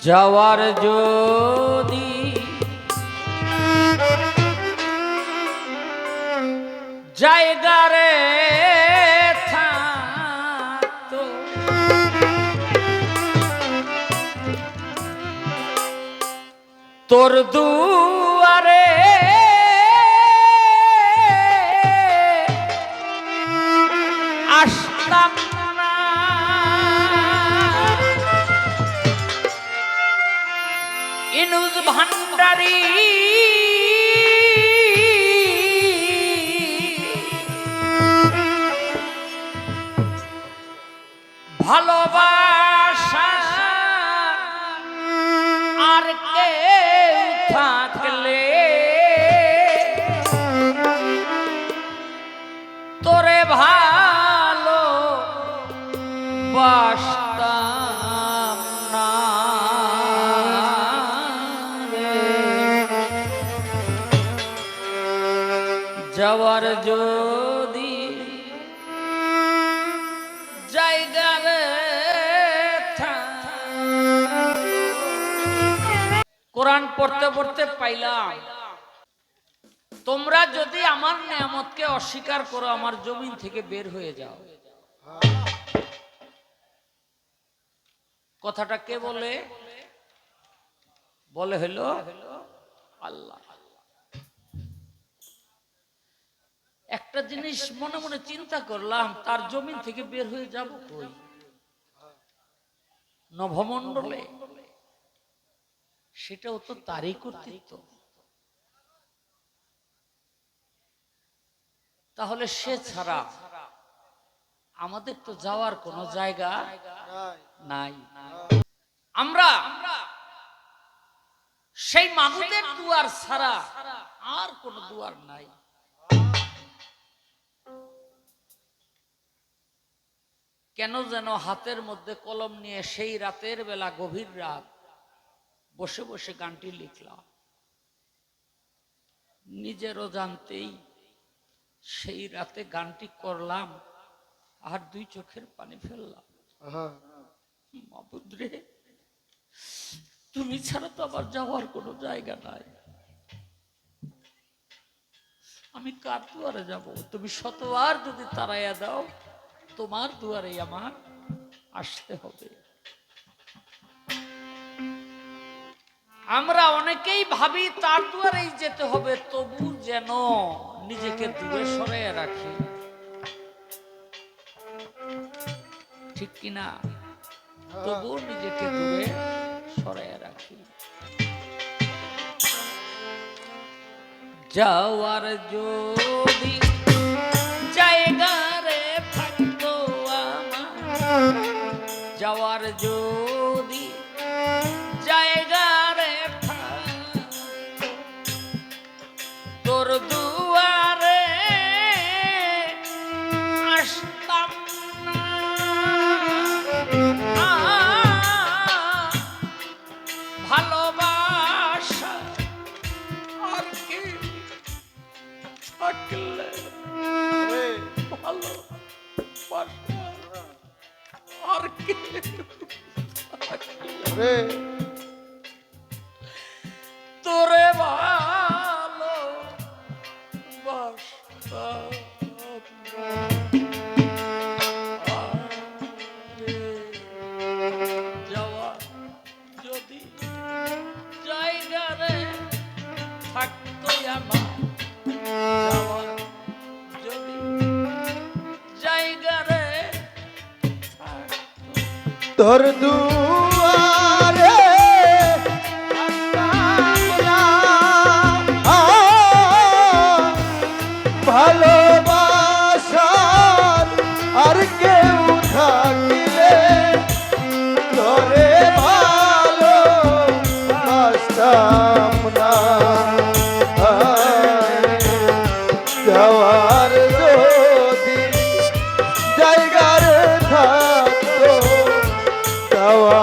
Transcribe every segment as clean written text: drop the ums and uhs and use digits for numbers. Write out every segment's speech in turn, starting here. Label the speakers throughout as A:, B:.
A: যাওয়ার যদি জায়গা রে থাকতো তোর দুয়ারে আসতাম না, ইনুজ ভান্ডারী ভালোবাসা আর কেউ থাকলে তোরে ভালো বাসতাম না রে। যাওয়ার যদি জায়গা রে কোরআন পড়তে পড়তে পাইলাম তোমরা যদি আমার নিয়ামতকে অস্বীকার করো আমার জমিন থেকে বের হয়ে যাও। কথাটা কে বলে? বলে হলো আল্লাহ। একটা জিনিস মনে মনে চিন্তা করলাম, তার জমিন থেকে বের হয়ে যাব কই? নভমণ্ডলে, সেটাও তো তারই কর্তৃত্ব। তাহলে সে ছাড়া আমাদের তো যাওয়ার কোনো জায়গা নাই। আমরা সেই মাবুদের দুয়ার ছাড়া আর কোনো দুয়ার নাই। কেন যেন হাতের মধ্যে কলম নিয়ে সেই রাতের বেলা, গভীর রাত, বসে বসে গানটি লিখলাম। নিজেরও জানতেই সেই রাতে গানটি করলাম আর দুই চোখের পানি ফেললাম। মাবুদ রে, তুমি ছাড়া তো আবার যাওয়ার কোনো জায়গা নাই। আমি কার দুয়ারে যাব? তুমি শতবার যদি তাড়াইয়া দাও, তোমার দুয়ারে আমার আসতে হবে। আমরা অনেকেই ভাবি তার দুয়ারেই যেতে হবে, তবু যেন নিজেকে দূরে সরিয়ে রাখি, ঠিক কিনা? তবু নিজেকে দূরে সরিয়ে রাখি। যাওয়ার যদি জায়গা রে থাকতো আমার, যাওয়ার যদি জায়গা রে থাকতো তোর দুয়ারে আসতাম না, ভালোবাসা আর কি থাকলে ভালোবাসা আর কি থাকলে তোরে ভালো বাসতাম না। যাওয়া যদি জায়গা রে থাকতো আমার, যাওয়া যদি জায়গা রে
B: তোর দুয়ারে ভালোবাসার আর কেউ থাকলে তোরে ভালো বাসতাম না। যাওয়ার যদি জায়গার থাকতো, যাওয়ার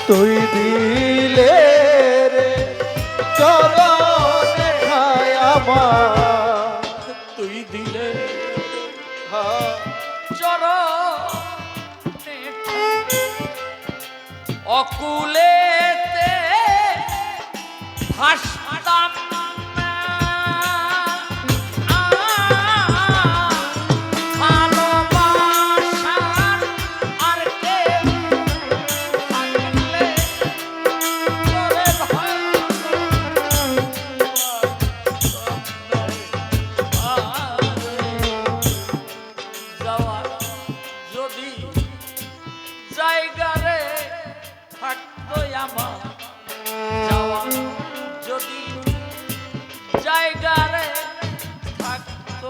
B: তুই দিলে রে চরণে ঠাই আমার
A: তুই দিলে
B: হ্যাঁ
A: চরণে অকুলেতে ভাসতাম ভালোবাসার আর কেউ থাকলে তোরে যাওয়ার যদি জায়গারে থাকতো আমার যাওয়ার যদি জায়গারে থাকতো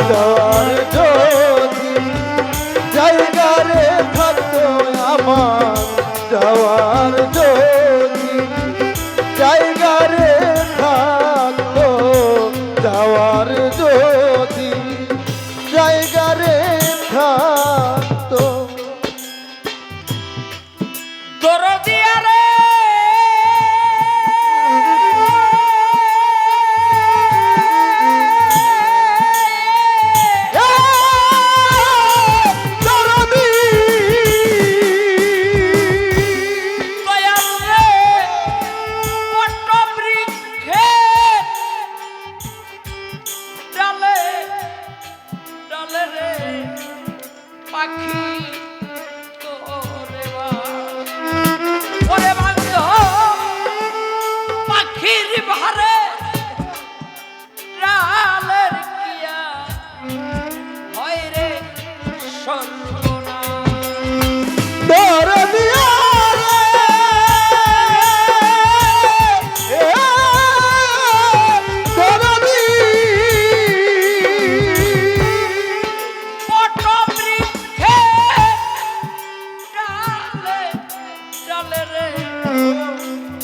B: যাওয়ার যদি জায়গা রে থাকতো আমার যাওয়ার যদি জায়গা রে থাকতো যাওয়ার যদি জায়গা রে থাকতো
A: দরদিয়া রে দয়াল রে বটবৃক্ষের ডালে ডালে রে পাখি তোরে ওরে বান্ধ পাখির ভারে ডালের কিয়া হয় রে সর্বনাশ
B: দরদিয়া রে দরদি
A: বটবৃক্ষের ডালে ডালে রে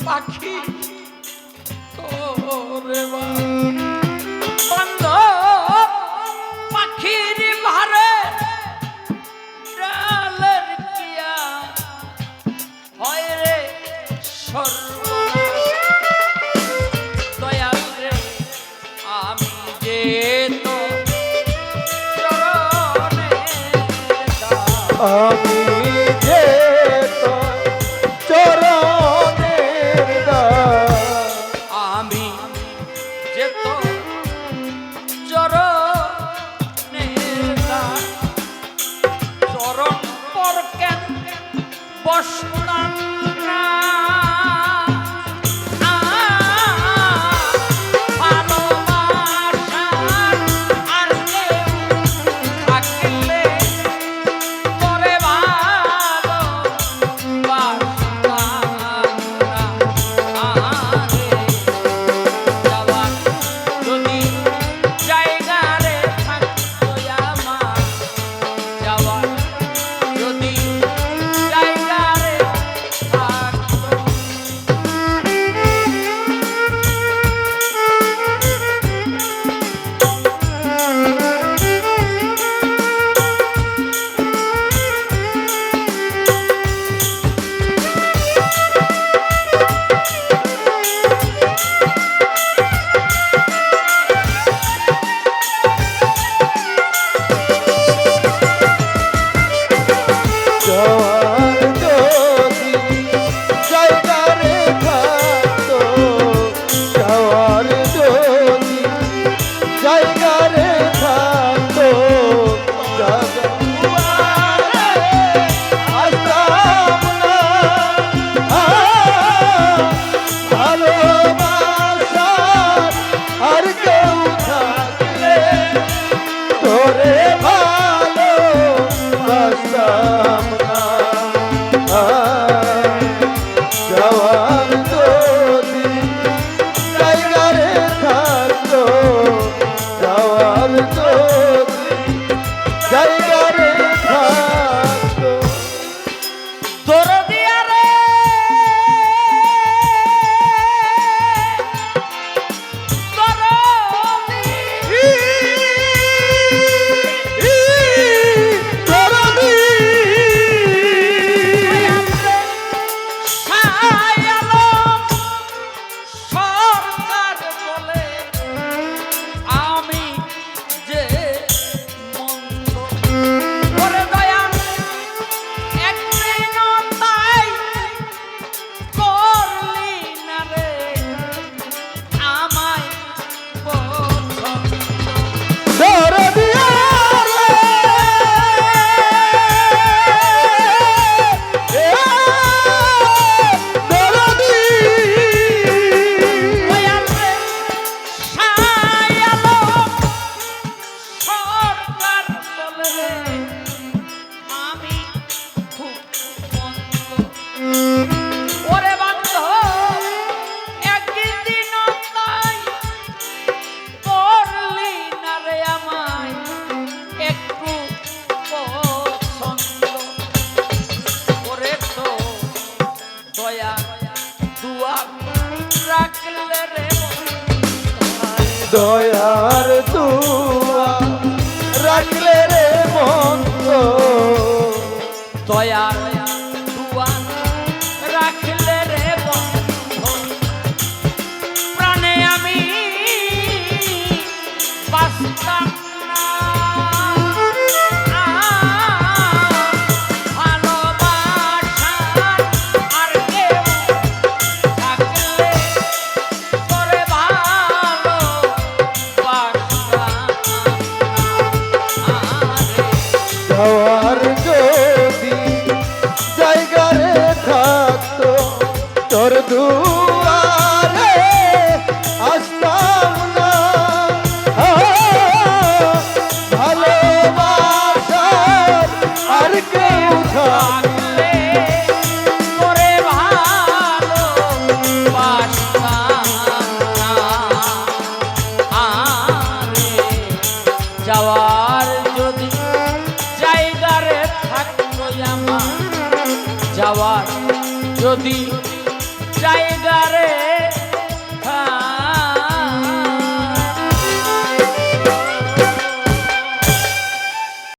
A: পাখি তোরে বান্ধ পাখির ভারে ডালের কিয়া হয় রে সর্বনাশ দয়াল রে আমি যে তো চরণে দাস।
B: আমি যে তো চরণের দাস
A: আমি যে তো চরণের দাস। চরণ পর কেন বসলাম না ভালোবাসার আর কেউ থাকলে তোরে ভালোবাসতাম না। আরে যাওয়ার যদি জায়গা রে থাকতো আমার যাওয়ার যদি জায়গা রে
B: যাওয়ার যদি জায়গা রে থাকতো, যাওয়ার যদি জায়গা রে থাকতো।
A: দরদিয়া রে সরকার বলে আমি যে মন্দ করে দয়া একদিন তাই করলি না রে আমায় পছন্দ।
B: দরদিয়া রে, দরদি
A: দয়ালে সায়ালো সরকার বলে আমি খুব মন্দ। ওরে বান্ধব একদিন তাই করলি না রে আমায় একটু পছন্দ। ওরে তো দয়া দুয়া রাখলে রে
B: দয়ার দুয়া রাখলে রে মন্দ,
A: দয়া দুয়া রাখলে রে বন্ধু প্রাণে আমি বাঁচতাম না। ভালোবাসার আর কেউ থাকলে করে ভালোবাসতাম না রে।
B: যাওয়ার যদি জায়গা রে থাকতো, তোর দুয়ারে আসতাম না। ভালোবাসার আর কেউ থাকলে
A: থাকলে করে ভালোবাসতাম না। আরে যাওয়ার যদি জায়গা রে থাকতো আমার, যাওয়ার যদি জায়গা রে